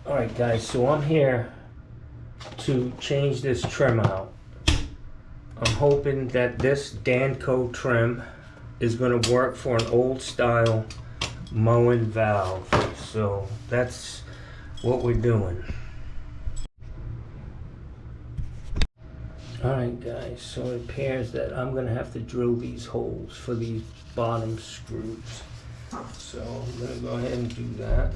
Alright guys, so I'm here to change this trim out. I'm hoping that this Danco trim is going to work for an old style Moen valve. So that's what we're doing. Alright guys, so it appears that I'm going to have to drill these holes for these bottom screws. So I'm going to go ahead and do that.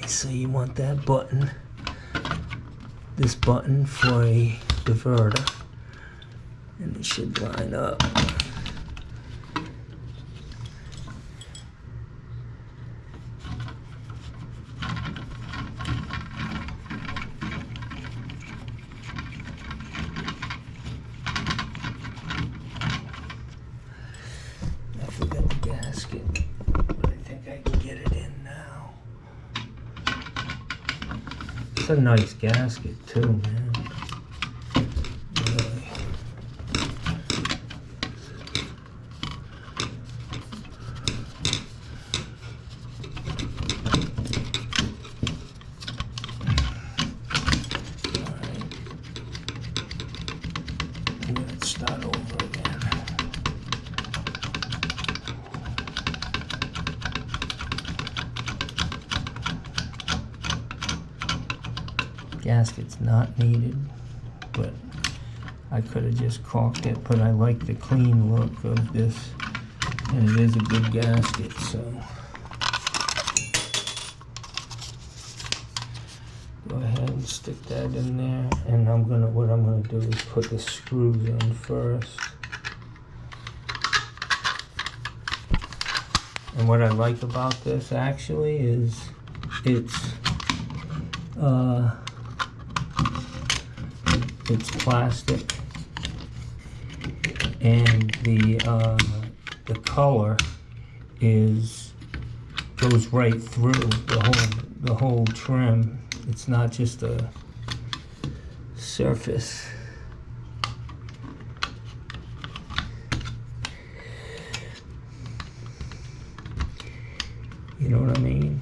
So you want that button, this button for a diverter, and it should line up. I forgot the gasket, but I think I can get it in now. It's a nice gasket too, man. Really. Alright. Let's start over again. Gasket's not needed, but I could have just caulked it, but I like the clean look of this, and it is a good gasket, so go ahead and stick that in there, and what I'm gonna do is put the screws in first. And what I like about this actually is it's plastic, and the color goes right through the whole trim. It's not just a surface. You know what I mean?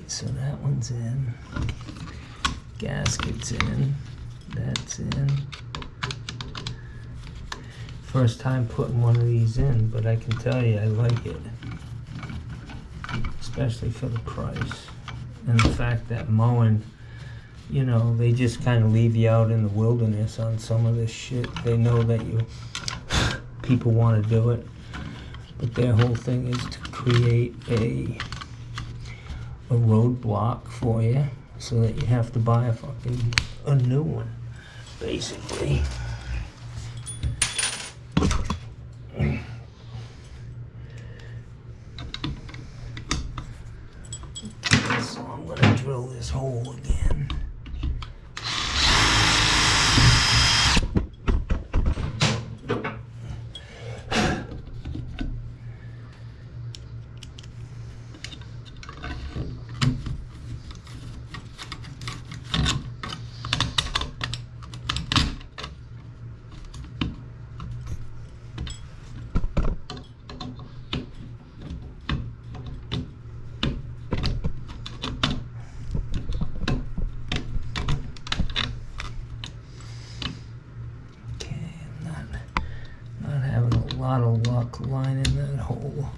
So that one's in, gasket's in, that's in. First time putting one of these in, but I can tell you I like it, especially for the price and the fact that Moen, you know, they just kind of leave you out in the wilderness on some of this shit. They know that people want to do it, but their whole thing is to create a roadblock for you so that you have to buy a new one, basically. So I'm gonna drill this hole again. lot of luck lining that hole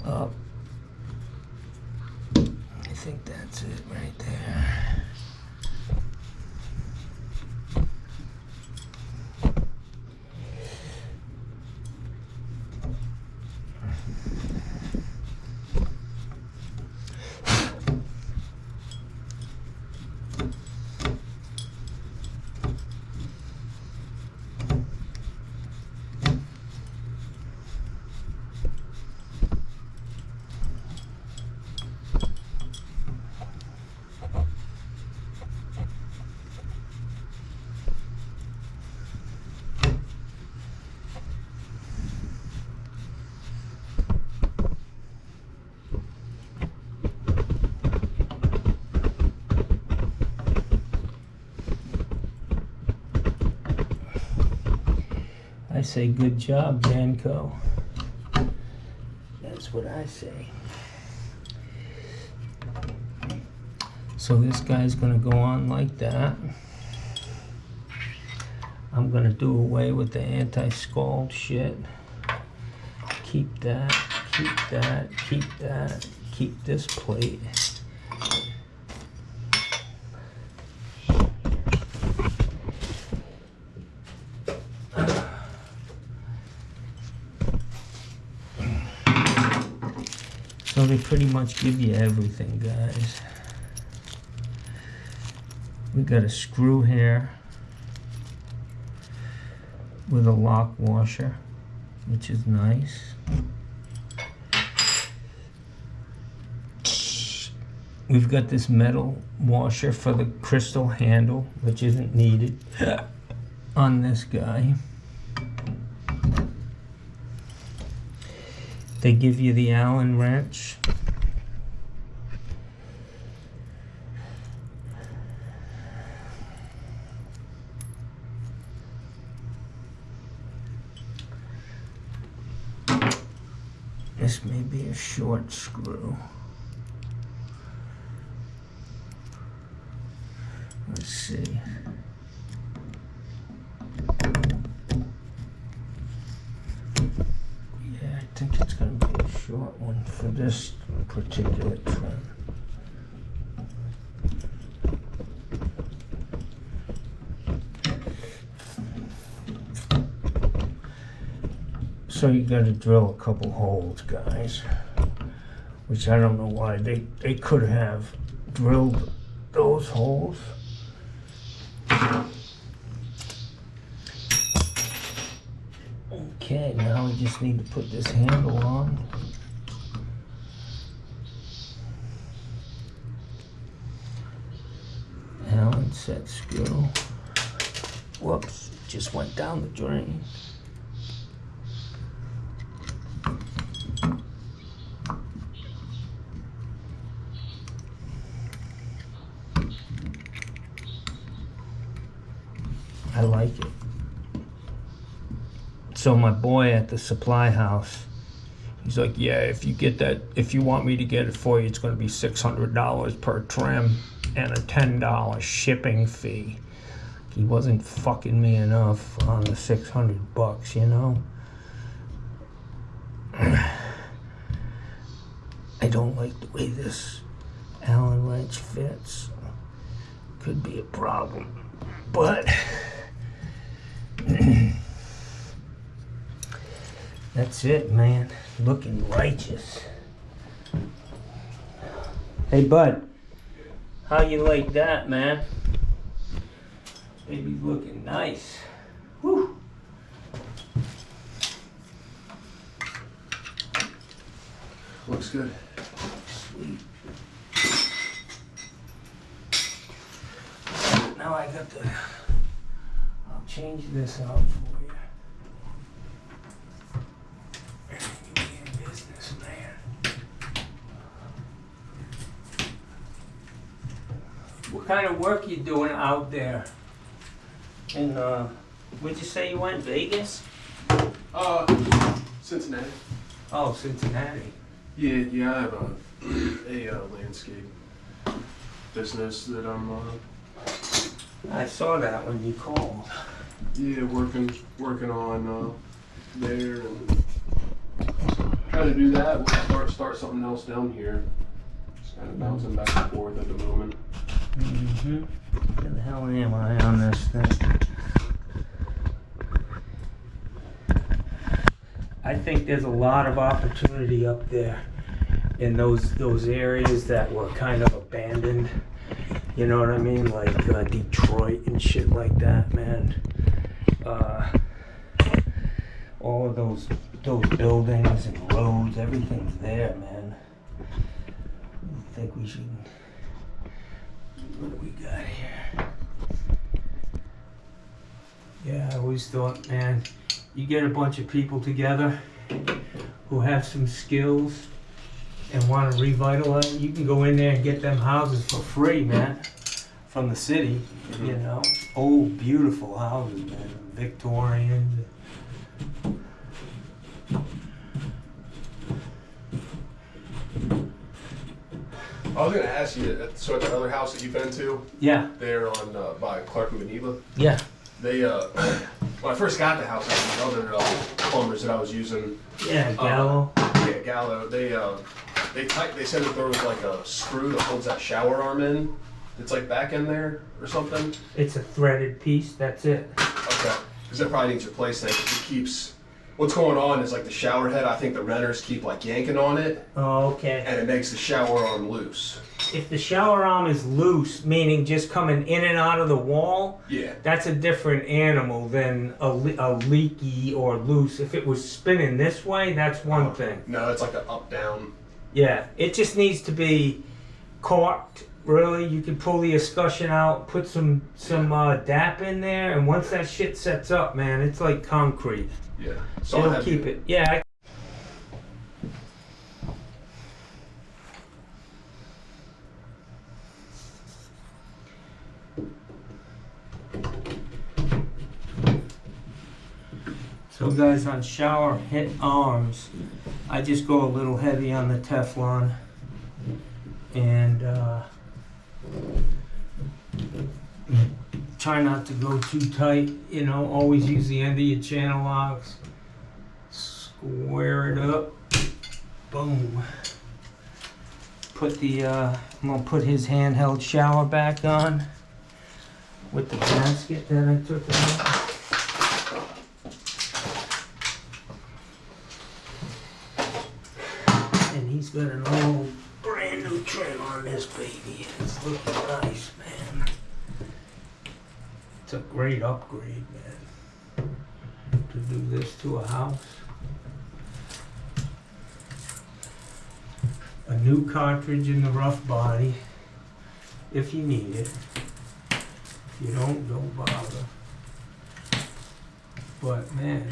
up. I think that's it right there. I say good job, Danco. That's what I say. So this guy's gonna go on like that. I'm gonna do away with the anti-scald shit. Keep that, keep that, keep that, keep this plate. So they pretty much give you everything, guys. We got a screw here with a lock washer, which is nice. We've got this metal washer for the crystal handle, which isn't needed on this guy. They give you the Allen wrench. This may be a short screw. Let's see. I think it's going to be a short one for this particular trim. So you got to drill a couple holes, guys, which I don't know why they could have drilled those holes. Okay, now we just need to put this handle on. Allen set screw. Whoops, just went down the drain. I like it. So my boy at the supply house, he's like, yeah, if you get that, if you want me to get it for you, it's going to be $600 per trim and a $10 shipping fee. He wasn't fucking me enough on the $600, you know? I don't like the way this Allen wrench fits. Could be a problem, but that's it, man. Looking righteous. Hey, bud. How you like that, man? Baby's looking nice. Whew. Looks good. Sweet. Now I got the... I'll change this out for you. You be in business, man. What kind of work you doing out there? In, where'd you say you went? Vegas? Cincinnati. Oh, Cincinnati. Yeah, I have a landscape business that I'm, I saw that when you called. yeah, working on, there and try to do that. We'll start something else down here. Just kind of bouncing back and forth at the moment. Mm-hmm. Where the hell am I on this thing? I think there's a lot of opportunity up there in those areas that were kind of abandoned. You know what I mean? Like Detroit and shit like that, man. All of those buildings and roads, everything's there, man. I think we should. What do we got here? Yeah, I always thought, man, you get a bunch of people together who have some skills and want to revitalize, you can go in there and get them houses for free, man, from the city, you know. Old, beautiful houses, man, Victorian. I was going to ask you, so at the other house that you've been to, Yeah, there on by Clark and Beneva, yeah, they when I first got the house, I had other plumbers that I was using. yeah, Gallo. Yeah, Gallo. They said that there was like a screw that holds that shower arm in. It's like back in there or something. It's a threaded piece, that's it. Okay, because that probably needs replacing. It keeps. What's going on is like the shower head. I think the renters keep like yanking on it, Oh, okay. and it makes the shower arm loose. If the shower arm is loose, meaning just coming in and out of the wall, Yeah. that's a different animal than a leaky or loose. If it was spinning this way, that's one thing. No, it's like an up down. Yeah, it just needs to be corked. Really, you can pull the escutcheon out, put some DAP in there, and once that shit sets up, man, it's like concrete. Yeah. So It'll keep it. Yeah. So guys, on shower head arms, I just go a little heavy on the Teflon and try not to go too tight, you know, always use the end of your channel locks, square it up, boom. Put the, I'm gonna put his handheld shower back on with the basket that I took out. And he's got an old brand new trim on this baby. It's looking nice, man. It's a great upgrade, man, to do this to a house. A new cartridge in the rough body, if you need it. If you don't bother. But man,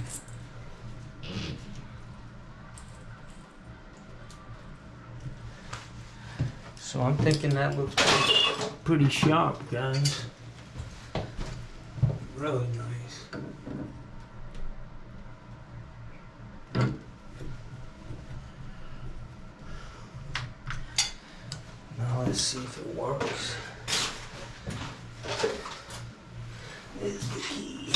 so I'm thinking that looks pretty sharp, guys. Really nice. Now let's see if it works. There's the key.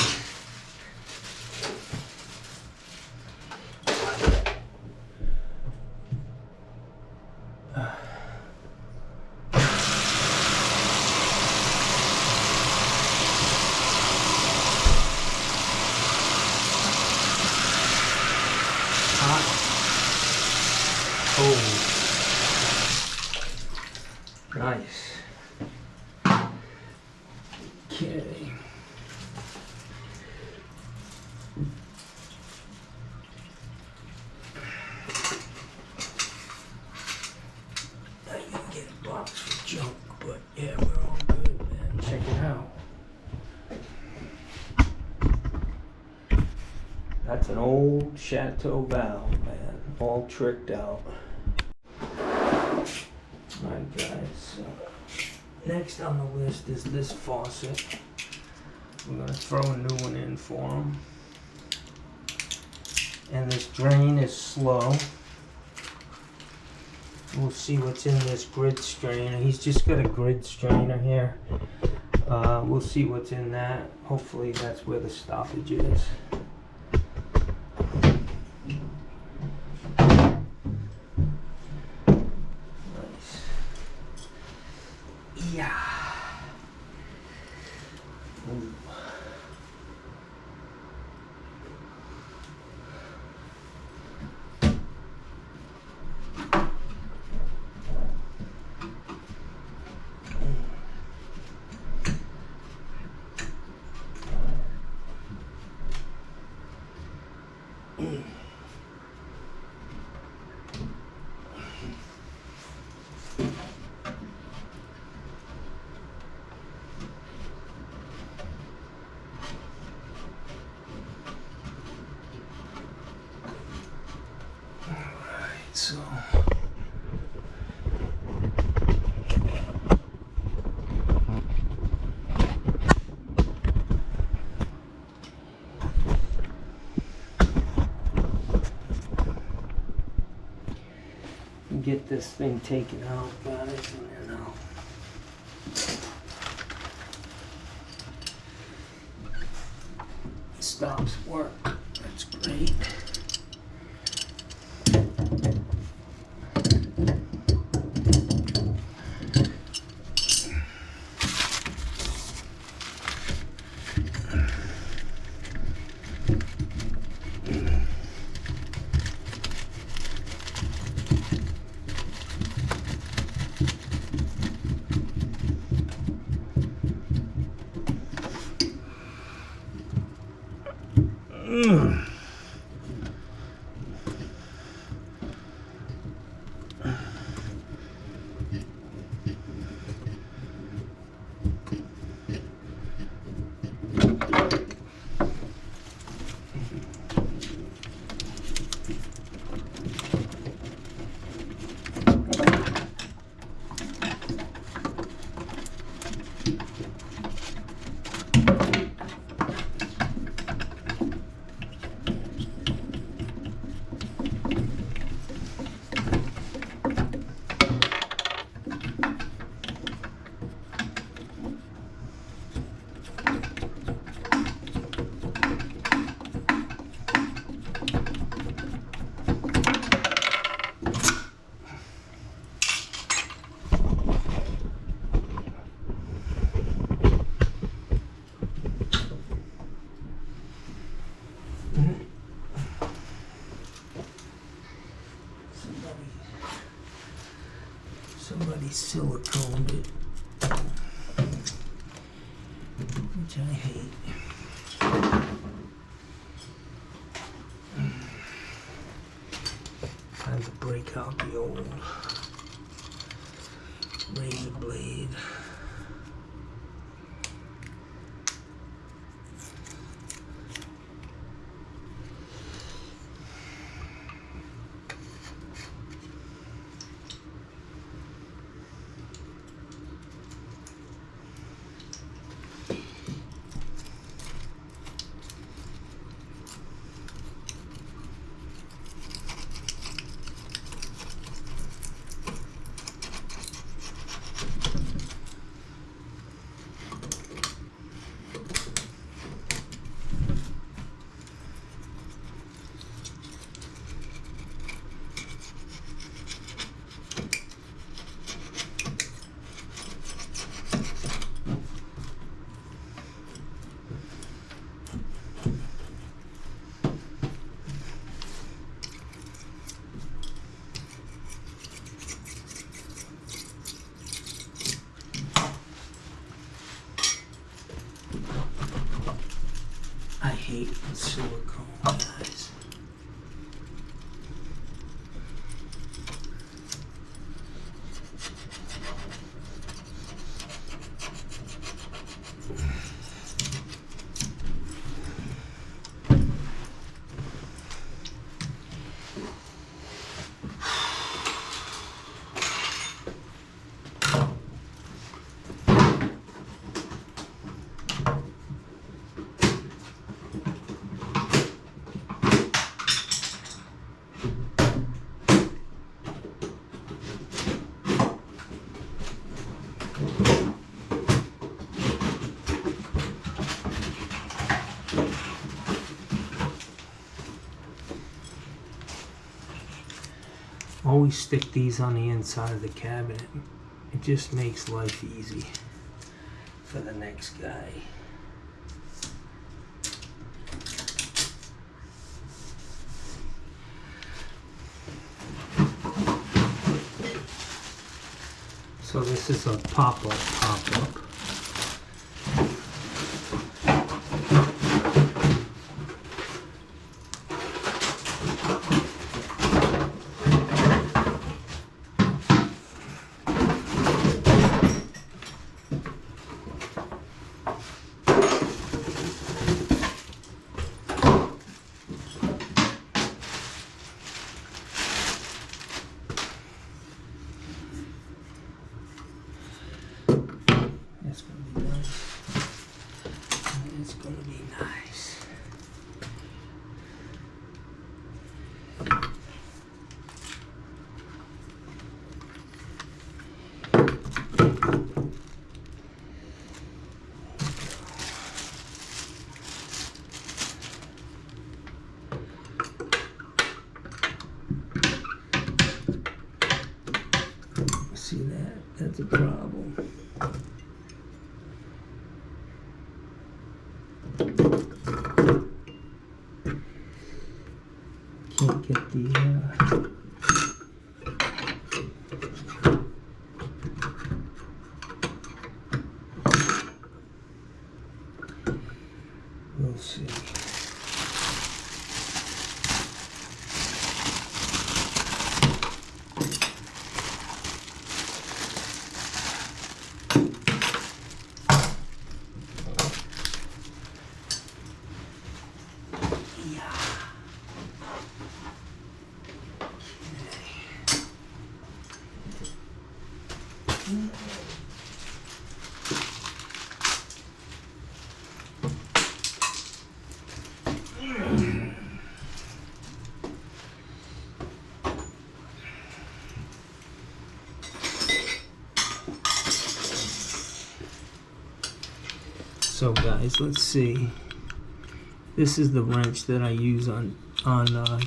Oh, nice. Okay. Now you can get a box for junk, but yeah, we're all good, man. Check it out. That's an old Chateau valve, man. All tricked out. Alright guys, so next on the list is this faucet. We're gonna throw a new one in for him. And this drain is slow. We'll see what's in this grid strainer. He's just got a grid strainer here. We'll see what's in that. Hopefully that's where the stoppage is. So. Get this thing taken out, guys, and then I'll stops work. That's great. Somebody siliconed it, which I hate. Time to break out the old razor blade. I hate silicone, guys. Always stick these on the inside of the cabinet. It just makes life easy for the next guy. So this is a pop-up. problem. Can't get the we'll see. So guys, let's see. This is the wrench that I use on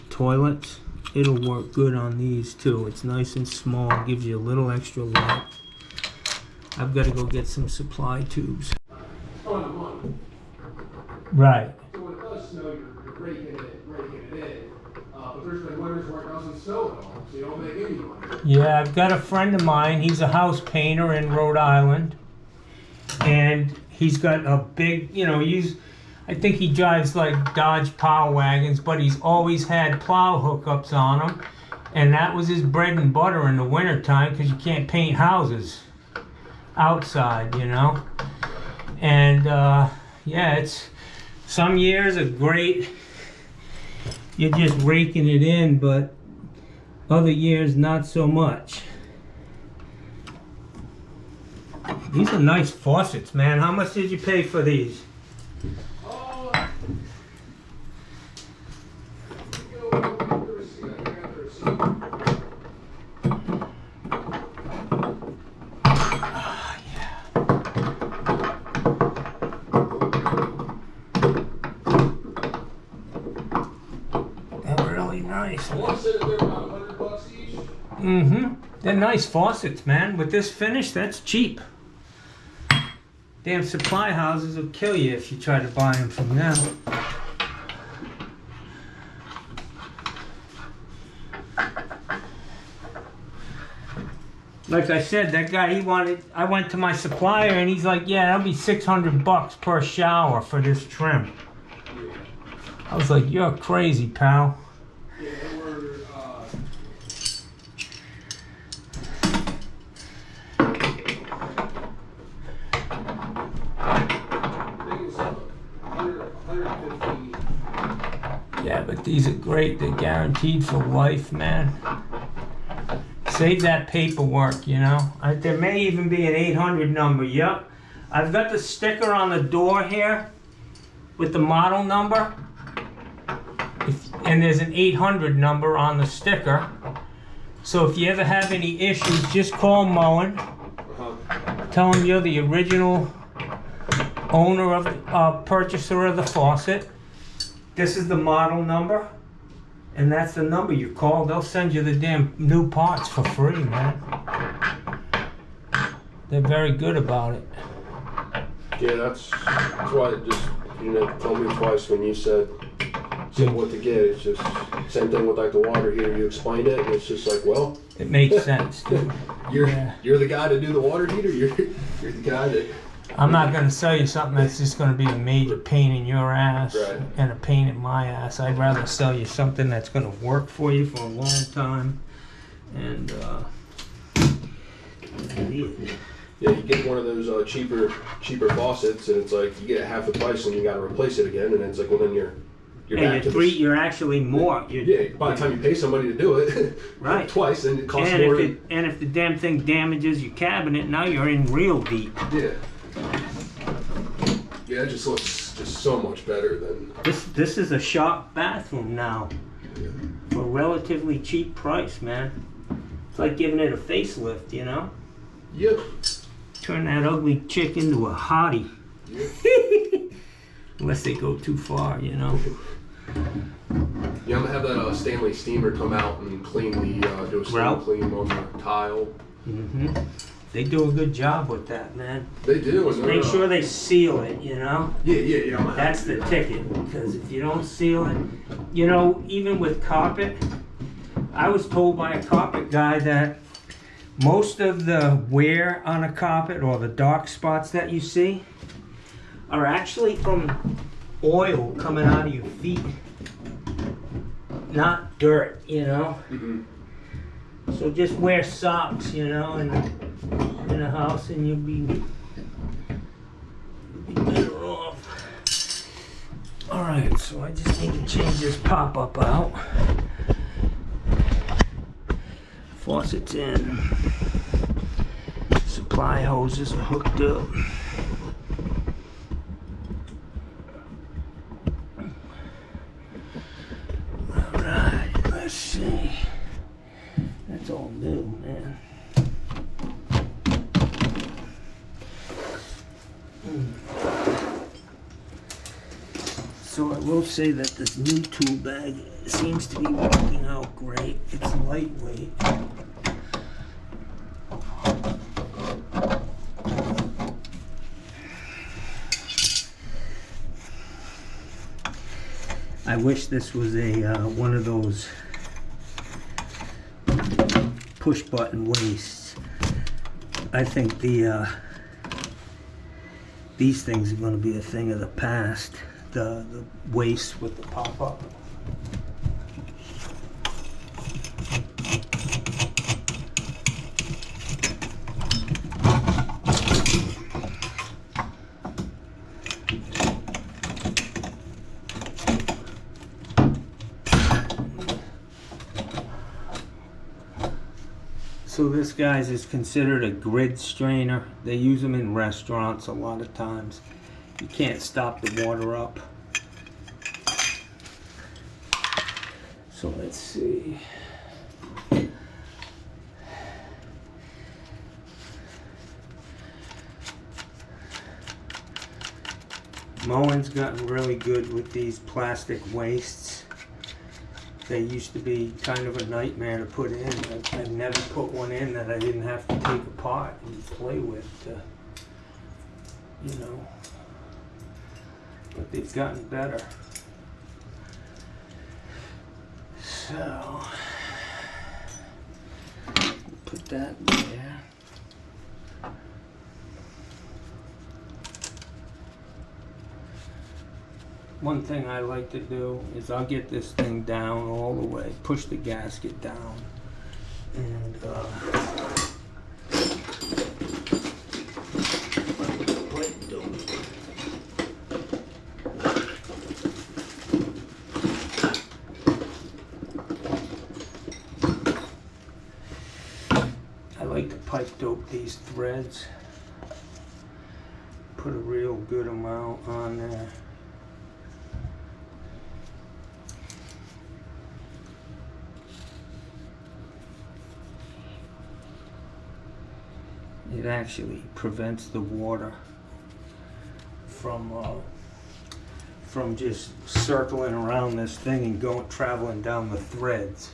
toilets. It'll work good on these too. It's nice and small, gives you a little extra light. I've got to go get some supply tubes. Right. So when it does snow, you're breaking it in. But there's been winters where it doesn't snow at all, so you don't make any money. Yeah, I've got a friend of mine. He's a house painter in Rhode Island, and he's got a big, I think he drives like Dodge Power Wagons, but he's always had plow hookups on them, and that was his bread and butter in the wintertime because you can't paint houses outside, And yeah, it's some years are great. You're just raking it in, but other years not so much. These are nice faucets, man. How much did you pay for these? Nice. I want to say that they're about $100 each. Mm-hmm. They're nice faucets, man. With this finish, that's cheap. Damn supply houses will kill you if you try to buy them from them. Like I said, that guy, I went to my supplier and he's like, yeah, that'll be $600 per shower for this trim. I was like, you're crazy, pal. Yeah, they were, I think it was 150. Yeah, but these are great. They're guaranteed for life, man. Save that paperwork, There may even be an 800 number. Yep. I've got the sticker on the door here with the model number. And there's an 800 number on the sticker. So if you ever have any issues, just call Moen. Tell him you're the original owner of purchaser of the faucet. This is the model number. And that's the number you call. They'll send you the damn new parts for free, man. They're very good about it. Yeah, that's why it just, told me twice when you said what to get. It's just same thing with like the water heater. You explained it, and it's just like, well, it makes sense, dude. You're the guy to do the water heater. You're the guy that. I'm not gonna sell you something that's just gonna be a major pain in your ass and a pain in my ass. I'd rather sell you something that's gonna work for you for a long time. And yeah, you get one of those cheaper faucets, and it's like you get it half the price, and you got to replace it again, and it's like, well, then you're back to this. You're actually more. By the time you pay somebody to do it, right, twice, then it costs more. And if the damn thing damages your cabinet, now you're in real deep. Yeah. Yeah, it just looks just so much better than. This is a shop bathroom now, for a relatively cheap price, man. It's like giving it a facelift, Yep. Turn that ugly chick into a hottie. Yep. Unless they go too far, Yeah, I'm gonna have that Stanley steamer come out and clean do a steam clean on the tile. Mm-hmm. They do a good job with that, man. They do. Just make sure they seal it, you know? Yeah. That's the ticket, because if you don't seal it, you know, even with carpet, I was told by a carpet guy that most of the wear on a carpet or the dark spots that you see are actually from oil coming out of your feet, not dirt, you know? Mm-hmm. So just wear socks, you know, in the house, and you'll be better off. All right, so I just need to change this pop-up out. Faucet's in. Supply hoses are hooked up. All right, let's see. That's all new, man. So I will say that this new tool bag seems to be working out great. It's lightweight. I wish this was a one of those push button wastes. I think these things are going to be a thing of the past. The waste with the pop-up. So this, guys, is considered a grid strainer. They use them in restaurants a lot of times. You can't stop the water up. So let's see. Moen's gotten really good with these plastic wastes. They used to be kind of a nightmare to put in. I've never put one in that I didn't have to take apart and play with, you know. But they've gotten better. So, put that there. One thing I like to do is I'll get this thing down all the way, push the gasket down, and I like to pipe dope these threads, put a real good amount on there. It actually prevents the water from just circling around this thing and traveling down the threads.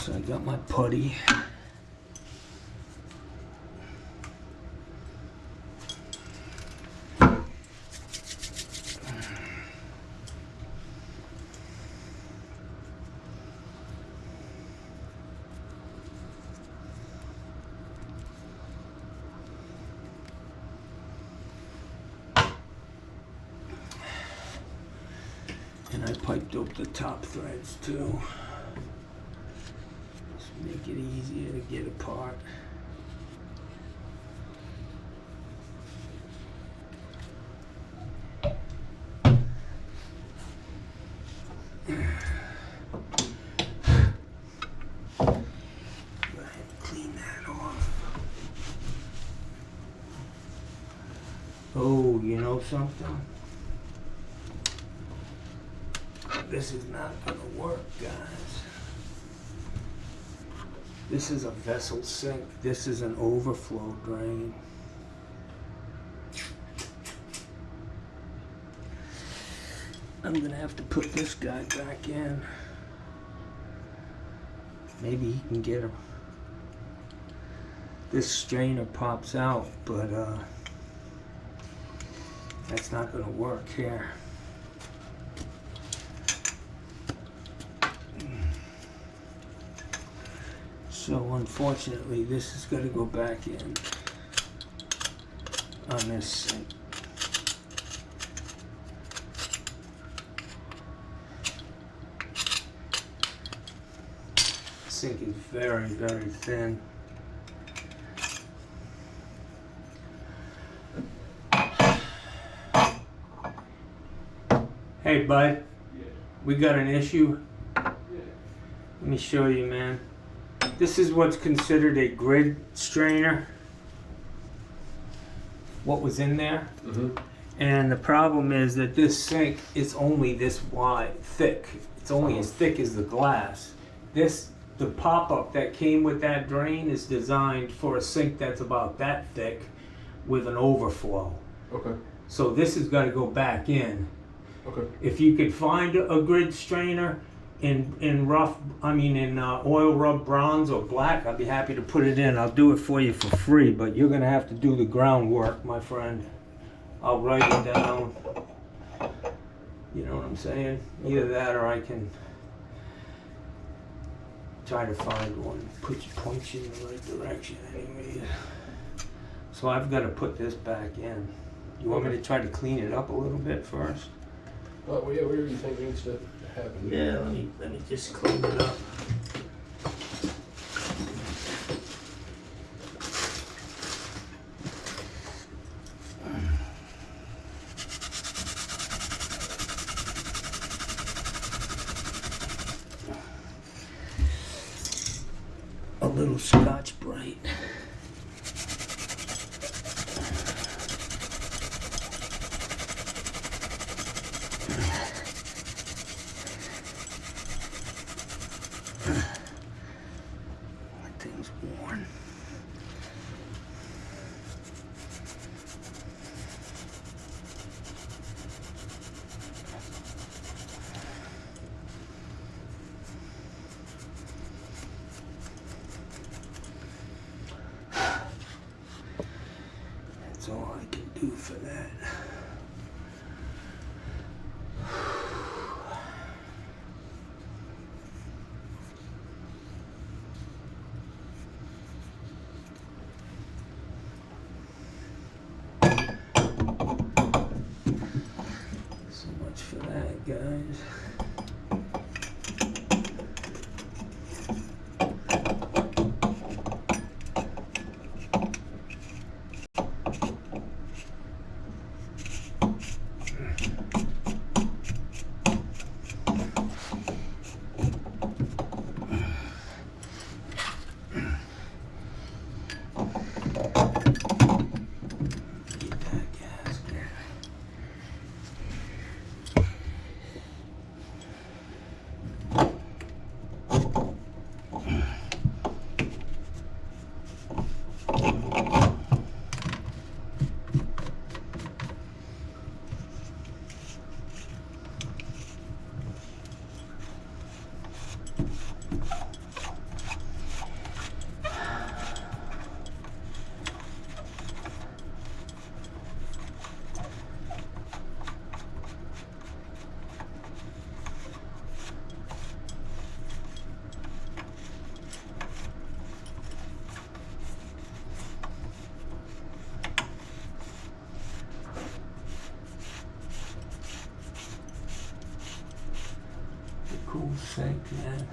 So I got my putty. And I pipe dope the top threads too. Just make it easier to get apart. Go ahead and clean that off. Oh, you know something? This is not gonna work, guys. This is a vessel sink. This is an overflow drain. I'm gonna have to put this guy back in. Maybe he can get him. This strainer pops out, but that's not gonna work here. So unfortunately, this is gonna go back in on this sink. Sink is very, very thin. Hey bud, we got an issue. Let me show you, man. This is what's considered a grid strainer. What was in there. And the problem is that this sink is only this wide, thick. It's only as thick as the glass. The pop-up that came with that drain is designed for a sink that's about that thick with an overflow. Okay. So this has got to go back in. Okay. If you could find a grid strainer in oil rub bronze or black, I'd be happy to put it in. I'll do it for you for free, but you're gonna have to do the groundwork, my friend. I'll write it down. You know what I'm saying? Either that or I can try to find one. Point you in the right direction anyway. So I've got to put this back in. You want me to try to clean it up a little bit first? Well, yeah, whatever you think needs to happen. Yeah, let me just clean it up. A little Scotch Brite. That thing's worn. That's all I can do for that. So much for that, guys. Cool sink, man.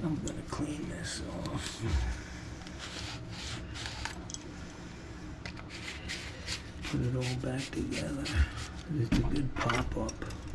I'm gonna clean this off. Put it all back together. It's a good pop-up.